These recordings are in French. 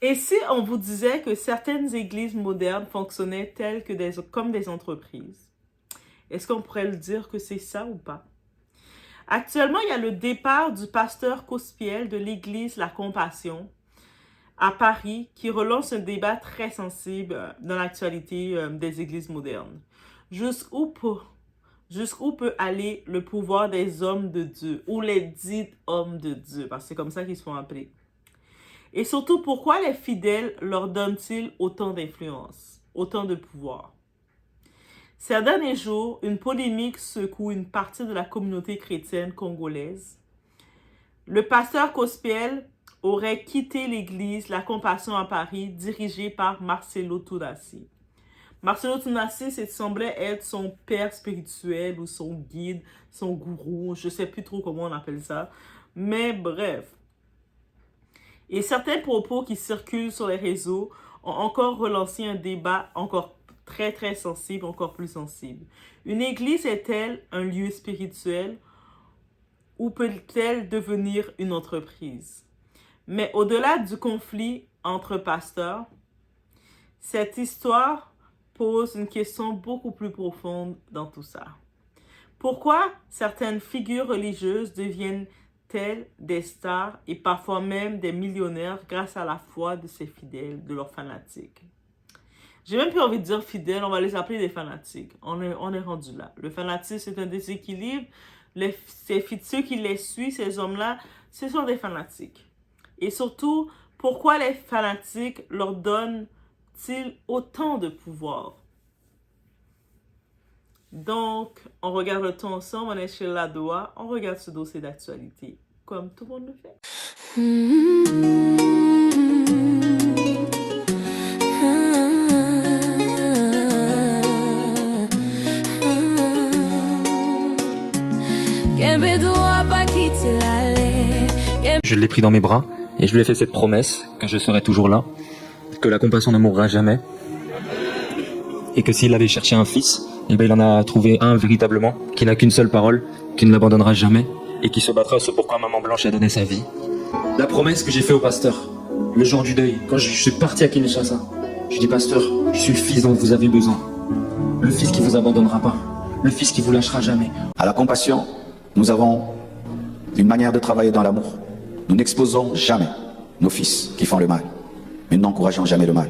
Et si on vous disait que certaines églises modernes fonctionnaient comme des entreprises, est-ce qu'on pourrait le dire que c'est ça ou pas? Actuellement, il y a le départ du pasteur Cospiel de l'église La Compassion à Paris qui relance un débat très sensible dans l'actualité des églises modernes. Jusqu'où peut, jusqu'où peut aller le pouvoir des hommes de Dieu ou les dits hommes de Dieu, parce que c'est comme ça qu'ils se font appeler. Et surtout, pourquoi les fidèles leur donnent-ils autant d'influence, autant de pouvoir? Ces derniers jours, une polémique secoue une partie de la communauté chrétienne congolaise. Le pasteur Cospiel aurait quitté l'église La Compassion à Paris, dirigée par Marcelo Tunassi. Marcelo Tunassi semblait être son père spirituel ou son guide, son gourou, je ne sais plus trop comment on appelle ça. Mais bref. Et certains propos qui circulent sur les réseaux ont encore relancé un débat encore très très sensible, encore plus sensible. Une église est-elle un lieu spirituel ou peut-elle devenir une entreprise? Mais au-delà du conflit entre pasteurs, cette histoire pose une question beaucoup plus profonde dans tout ça. Pourquoi certaines figures religieuses deviennent-elles des stars et parfois même des millionnaires grâce à la foi de ces fidèles, de leurs fanatiques? J'ai même plus envie de dire fidèles, on va les appeler des fanatiques. On est rendu là. Le fanatisme, c'est un déséquilibre. Ceux qui les suivent, ces hommes-là, ce sont des fanatiques. Et surtout, pourquoi les fanatiques leur donnent-ils autant de pouvoir? Donc, on regarde le tout ensemble, on est chez Ladoa, on regarde ce dossier d'actualité, comme tout le monde le fait. Je l'ai pris dans mes bras et je lui ai fait cette promesse que je serai toujours là, que la compassion ne mourra jamais et que s'il avait cherché un fils, eh ben il en a trouvé un véritablement, qui n'a qu'une seule parole, qui ne l'abandonnera jamais et qui se battra ce pourquoi Maman Blanche a donné sa vie. La promesse que j'ai faite au pasteur, le jour du deuil, quand je suis parti à Kinshasa, je dis pasteur, je suis le fils dont vous avez besoin, le fils qui vous abandonnera pas, le fils qui vous lâchera jamais. À la compassion, nous avons une manière de travailler dans l'amour. Nous n'exposons jamais nos fils qui font le mal, mais nous n'encourageons jamais le mal.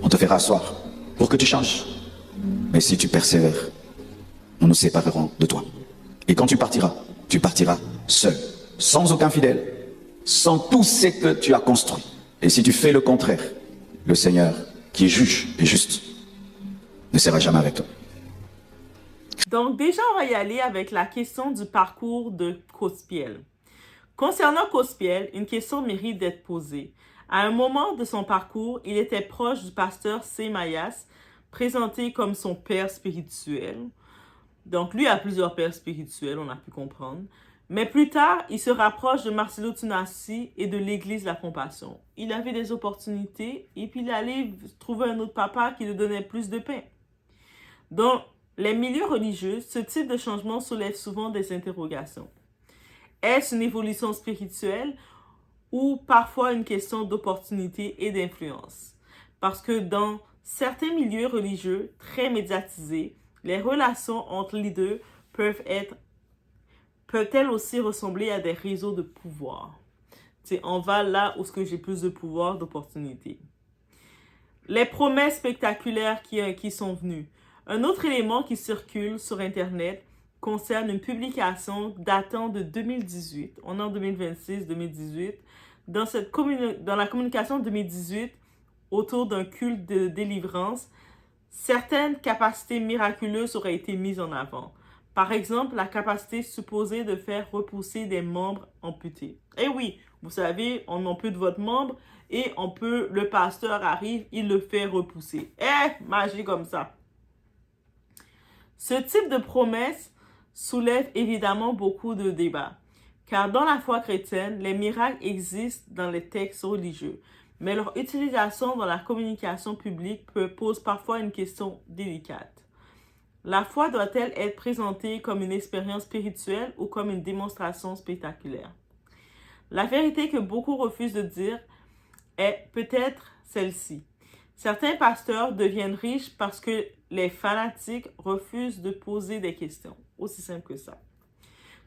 On te fera asseoir pour que tu changes. Mais si tu persévères, nous nous séparerons de toi. Et quand tu partiras seul, sans aucun fidèle, sans tout ce que tu as construit. Et si tu fais le contraire, le Seigneur, qui est juge et juste, ne sera jamais avec toi. Donc déjà, on va y aller avec la question du parcours de Cospiel. Concernant Cospiel, une question mérite d'être posée. À un moment de son parcours, il était proche du pasteur C. Mayas, présenté comme son père spirituel. Donc lui a plusieurs pères spirituels, on a pu comprendre. Mais plus tard, il se rapproche de Marcelo Tunassi et de l'église La Compassion. Il avait des opportunités et puis il allait trouver un autre papa qui lui donnait plus de pain. Dans les milieux religieux, ce type de changement soulève souvent des interrogations. Est-ce une évolution spirituelle ou parfois une question d'opportunité et d'influence? Parce que dans certains milieux religieux très médiatisés, les relations entre les deux peuvent-elles aussi ressembler à des réseaux de pouvoir. On va là où j'ai plus de pouvoir, d'opportunité. Les promesses spectaculaires qui sont venues. Un autre élément qui circule sur Internet concerne une publication datant de 2018. On est en 2026-2018. Dans la communication de 2018, autour d'un culte de délivrance, certaines capacités miraculeuses auraient été mises en avant. Par exemple, la capacité supposée de faire repousser des membres amputés. Eh oui, vous savez, on ampute votre membre et le pasteur arrive, il le fait repousser. Magie comme ça. Ce type de promesse soulève évidemment beaucoup de débats, car dans la foi chrétienne, les miracles existent dans les textes religieux, mais leur utilisation dans la communication publique pose parfois une question délicate. La foi doit-elle être présentée comme une expérience spirituelle ou comme une démonstration spectaculaire? La vérité que beaucoup refusent de dire est peut-être celle-ci. Certains pasteurs deviennent riches parce que les fanatiques refusent de poser des questions. Aussi simple que ça.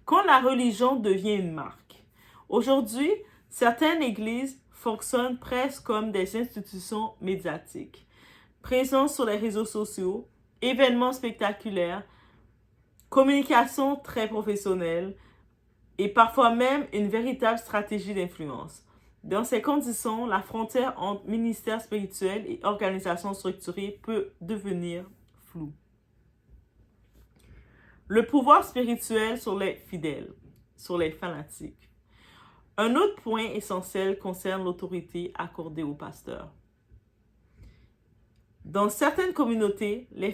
Quand la religion devient une marque. Aujourd'hui, certaines églises fonctionnent presque comme des institutions médiatiques. Présence sur les réseaux sociaux, événements spectaculaires, communication très professionnelle et parfois même une véritable stratégie d'influence. Dans ces conditions, la frontière entre ministère spirituel et organisation structurée peut devenir floue. Le pouvoir spirituel sur les fidèles, sur les fanatiques. Un autre point essentiel concerne l'autorité accordée aux pasteurs. Dans certaines communautés, les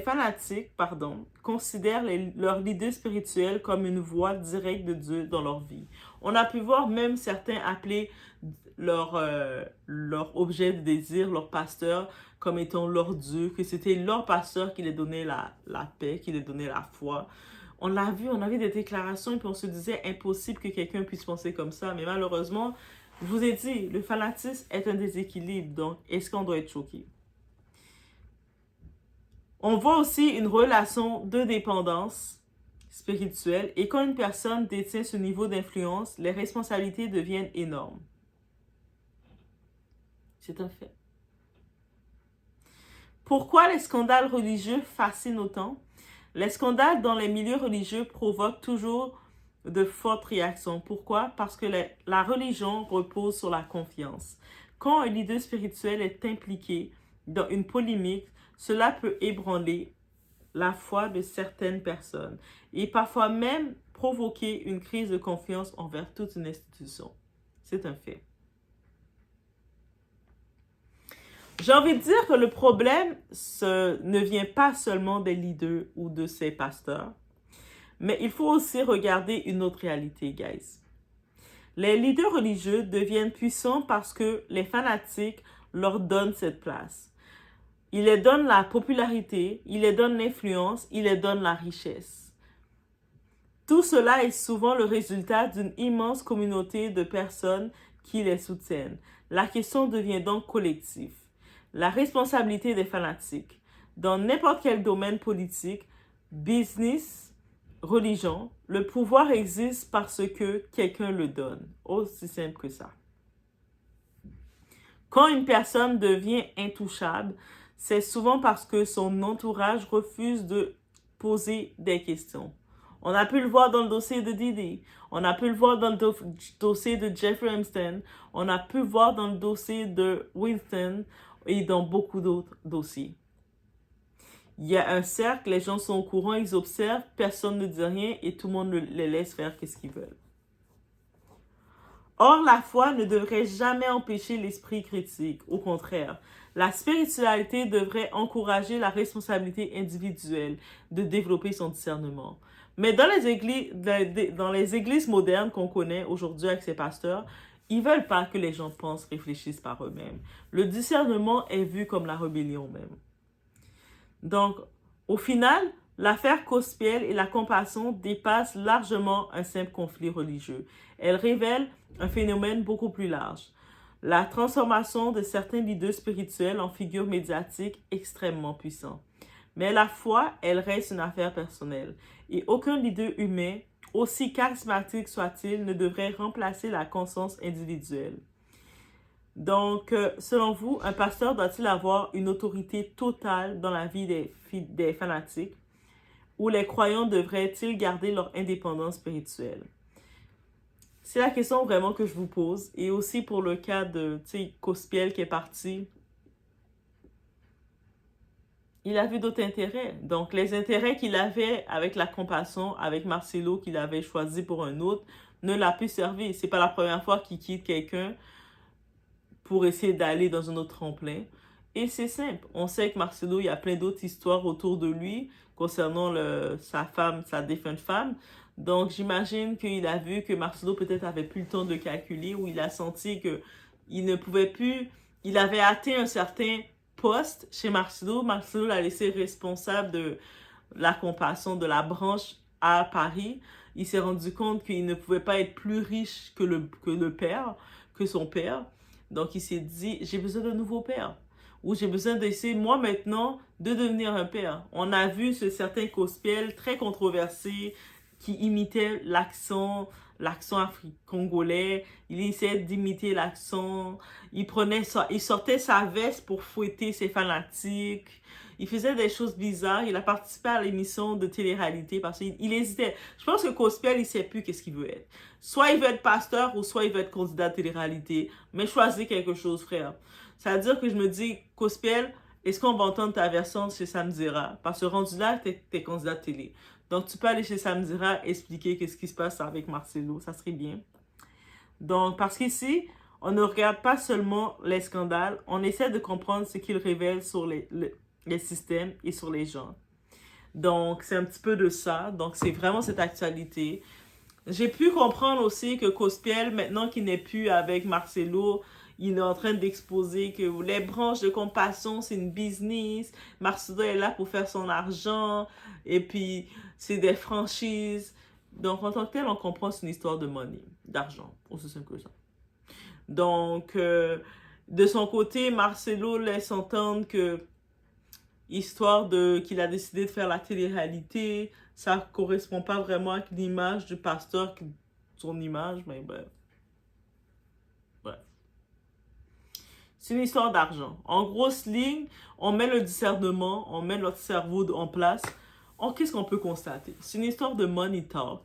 fanatiques, considèrent leurs leaders spirituels comme une voix directe de Dieu dans leur vie. On a pu voir même certains appeler leur objet de désir, leur pasteur, comme étant leur Dieu, que c'était leur pasteur qui les donnait la paix, qui les donnait la foi. On l'a vu, on avait des déclarations et puis on se disait impossible que quelqu'un puisse penser comme ça. Mais malheureusement, je vous ai dit, le fanatisme est un déséquilibre. Donc, est-ce qu'on doit être choqué? On voit aussi une relation de dépendance spirituelle et quand une personne détient ce niveau d'influence, les responsabilités deviennent énormes. C'est un fait. Pourquoi les scandales religieux fascinent autant? Les scandales dans les milieux religieux provoquent toujours de fortes réactions. Pourquoi? Parce que la religion repose sur la confiance. Quand un leader spirituel est impliqué dans une polémique, cela peut ébranler la foi de certaines personnes et parfois même provoquer une crise de confiance envers toute une institution. C'est un fait. J'ai envie de dire que le problème ne vient pas seulement des leaders ou de ces pasteurs, mais il faut aussi regarder une autre réalité, guys. Les leaders religieux deviennent puissants parce que les fanatiques leur donnent cette place. Ils les donnent la popularité, ils les donnent l'influence, ils les donnent la richesse. Tout cela est souvent le résultat d'une immense communauté de personnes qui les soutiennent. La question devient donc collective. La responsabilité des fanatiques. Dans n'importe quel domaine politique, business, religion, le pouvoir existe parce que quelqu'un le donne. Aussi simple que ça. Quand une personne devient intouchable, c'est souvent parce que son entourage refuse de poser des questions. On a pu le voir dans le dossier de Diddy, on a pu le voir dans le dossier de Jeffrey Epstein, on a pu le voir dans le dossier de Winston et dans beaucoup d'autres dossiers. Il y a un cercle, les gens sont au courant, ils observent, personne ne dit rien et tout le monde les laisse faire ce qu'ils veulent. Or, la foi ne devrait jamais empêcher l'esprit critique. Au contraire, la spiritualité devrait encourager la responsabilité individuelle de développer son discernement. Mais dans les églises modernes qu'on connaît aujourd'hui avec ces pasteurs, ils ne veulent pas que les gens pensent, réfléchissent par eux-mêmes. Le discernement est vu comme la rébellion même. Donc, au final, l'affaire Cospiel et la compassion dépassent largement un simple conflit religieux. Elle révèle un phénomène beaucoup plus large. La transformation de certains leaders spirituels en figures médiatiques extrêmement puissantes. Mais la foi, elle reste une affaire personnelle. Et aucun leader humain, aussi charismatique soit-il, ne devrait remplacer la conscience individuelle. Donc, selon vous, un pasteur doit-il avoir une autorité totale dans la vie des fanatiques? Ou les croyants devraient-ils garder leur indépendance spirituelle? C'est la question vraiment que je vous pose. Et aussi pour le cas de Cospiel qui est parti. Il a vu d'autres intérêts. Donc, les intérêts qu'il avait avec la compassion, avec Marcelo qu'il avait choisi pour un autre, ne l'a plus servi. C'est pas la première fois qu'il quitte quelqu'un pour essayer d'aller dans un autre tremplin. Et c'est simple. On sait que Marcelo, il y a plein d'autres histoires autour de lui concernant sa femme, sa défunte femme. Donc, j'imagine qu'il a vu que Marcelo peut-être avait plus le temps de le calculer ou il a senti qu'il ne pouvait plus... Il avait atteint un certain poste chez Marcelo. Marcelo l'a laissé responsable de la compassion de la branche à Paris. Il s'est rendu compte qu'il ne pouvait pas être plus riche que son père. Donc, il s'est dit, j'ai besoin d'un nouveau père. Ou j'ai besoin d'essayer, moi, maintenant, de devenir un père. On a vu ce certain Cospiel très controversé qui imitait l'accent congolais. Il essayait d'imiter l'accent. Il sortait sa veste pour fouetter ses fanatiques. Il faisait des choses bizarres. Il a participé à l'émission de télé-réalité parce qu'il hésitait. Je pense que Cospiel, il sait plus qu'est-ce qu'il veut être. Soit il veut être pasteur ou soit il veut être candidat de télé-réalité. Mais choisis quelque chose, frère. Ça veut dire que je me dis, Cospiel, est-ce qu'on va entendre ta version chez Samdira? Parce que rendu là, t'es candidat de télé. Donc, tu peux aller chez Samdira expliquer qu'est-ce qui se passe avec Marcelo. Ça serait bien. Donc, parce qu'ici, on ne regarde pas seulement les scandales. On essaie de comprendre ce qu'ils révèlent sur les systèmes et sur les gens. Donc, c'est un petit peu de ça. Donc, c'est vraiment cette actualité. J'ai pu comprendre aussi que Cospiel, maintenant qu'il n'est plus avec Marcelo, il est en train d'exposer que les branches de compassion, c'est une business. Marcelo est là pour faire son argent. Et puis, c'est des franchises. Donc, en tant que tel, on comprend que c'est une histoire de money, d'argent. Aussi simple que ça. Donc, de son côté, Marcelo laisse entendre que, qu'il a décidé de faire la télé-réalité, ça ne correspond pas vraiment avec l'image du pasteur, son image, mais bref. C'est une histoire d'argent. En grosse ligne, on met le discernement, on met notre cerveau en place. Qu'est-ce qu'on peut constater? C'est une histoire de money talk.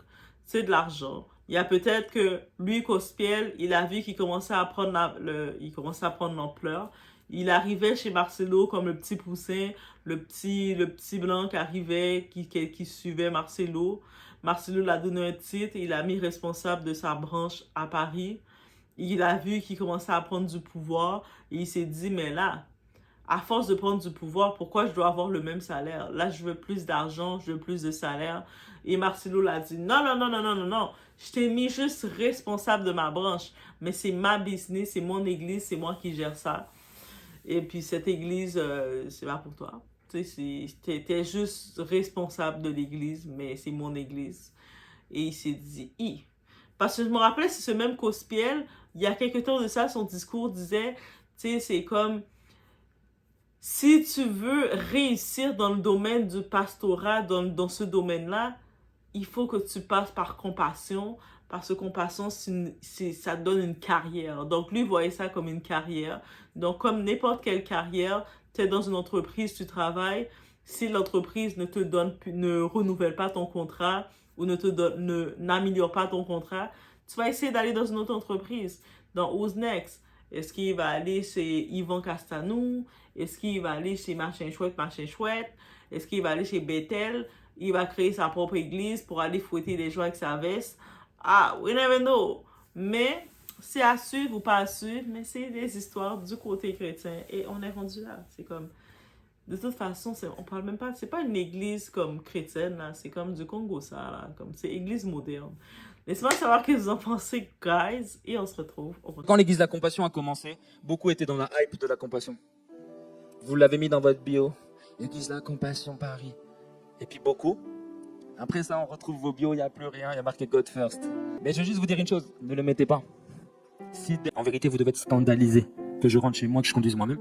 C'est de l'argent. Il y a peut-être que lui, Cospiel, il a vu qu'il commençait à prendre l'ampleur. Il arrivait chez Marcelo comme le petit poussin, le petit blanc qui arrivait, qui suivait Marcelo. Marcelo l'a donné un titre, il l'a mis responsable de sa branche à Paris. Il a vu qu'il commençait à prendre du pouvoir et il s'est dit, mais là, à force de prendre du pouvoir, pourquoi je dois avoir le même salaire? Là, je veux plus d'argent, je veux plus de salaire. Et Marcelo l'a dit, non, non, non, non, non, non, non. Je t'ai mis juste responsable de ma branche, mais c'est ma business, c'est mon église, c'est moi qui gère ça. Et puis cette église, c'est pas pour toi. Tu sais, t'es juste responsable de l'église, mais c'est mon église. Et il s'est dit, parce que je me rappelais, c'est ce même Cospiel, il y a quelque temps de ça, son discours disait, tu sais, c'est comme, si tu veux réussir dans le domaine du pastorat, dans ce domaine-là, il faut que tu passes par compassion, parce que compassion, ça donne une carrière. Donc, lui, il voyait ça comme une carrière. Donc, comme n'importe quelle carrière, tu es dans une entreprise, tu travailles, si l'entreprise ne renouvelle pas ton contrat ou n'améliore pas ton contrat, tu vas essayer d'aller dans une autre entreprise. Donc, who's next? Est-ce qu'il va aller chez Yvan Castanou? Est-ce qu'il va aller chez Machin Chouette? Est-ce qu'il va aller chez Bethel? Il va créer sa propre église pour aller fouetter les gens avec sa veste. We never know. Mais c'est à suivre ou pas à suivre, mais c'est des histoires du côté chrétien. Et on est rendu là. C'est comme, de toute façon, on parle même pas, c'est pas une église comme chrétienne, là. C'est comme du Congo, ça, là. Comme, c'est église moderne. Laissez-moi savoir ce que vous en pensez, guys. Et on se retrouve. Quand l'église de la compassion a commencé, beaucoup étaient dans la hype de la compassion. Vous l'avez mis dans votre bio. L'église de la compassion Paris. Et puis beaucoup. Après ça, on retrouve vos bios, il n'y a plus rien, il y a marqué God First. Mais je vais juste vous dire une chose, ne le mettez pas. Si en vérité vous devez être scandalisé que je rentre chez moi, que je conduise moi-même.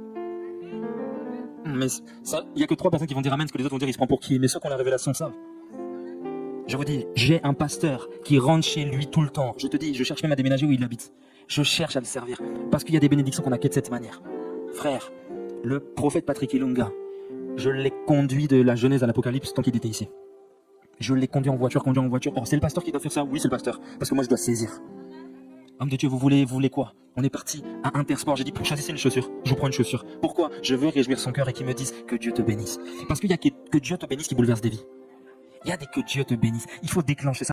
Mais ça, il n'y a que 3 personnes qui vont dire amen, ce que les autres vont dire, ils se prennent pour qui? Mais ceux qui ont la révélation savent. Je vous dis, j'ai un pasteur qui rentre chez lui tout le temps. Je te dis, je cherche même à déménager où il habite. Je cherche à le servir. Parce qu'il y a des bénédictions qu'on a que de cette manière. Frère, le prophète Patrick Ilunga, je l'ai conduit de la Genèse à l'Apocalypse tant qu'il était ici. Je l'ai conduit en voiture. Oh, c'est le pasteur qui doit faire ça? Oui, c'est le pasteur. Parce que moi, je dois saisir. Homme de Dieu, vous voulez quoi? On est parti à Intersport. J'ai dit, choisissez une chaussure. Je vous prends une chaussure. Pourquoi? Je veux réjouir son cœur et qu'il me dise que Dieu te bénisse. Parce qu'il y a que Dieu te bénisse qui bouleverse des vies. Il y a des que Dieu te bénisse. Il faut déclencher ça.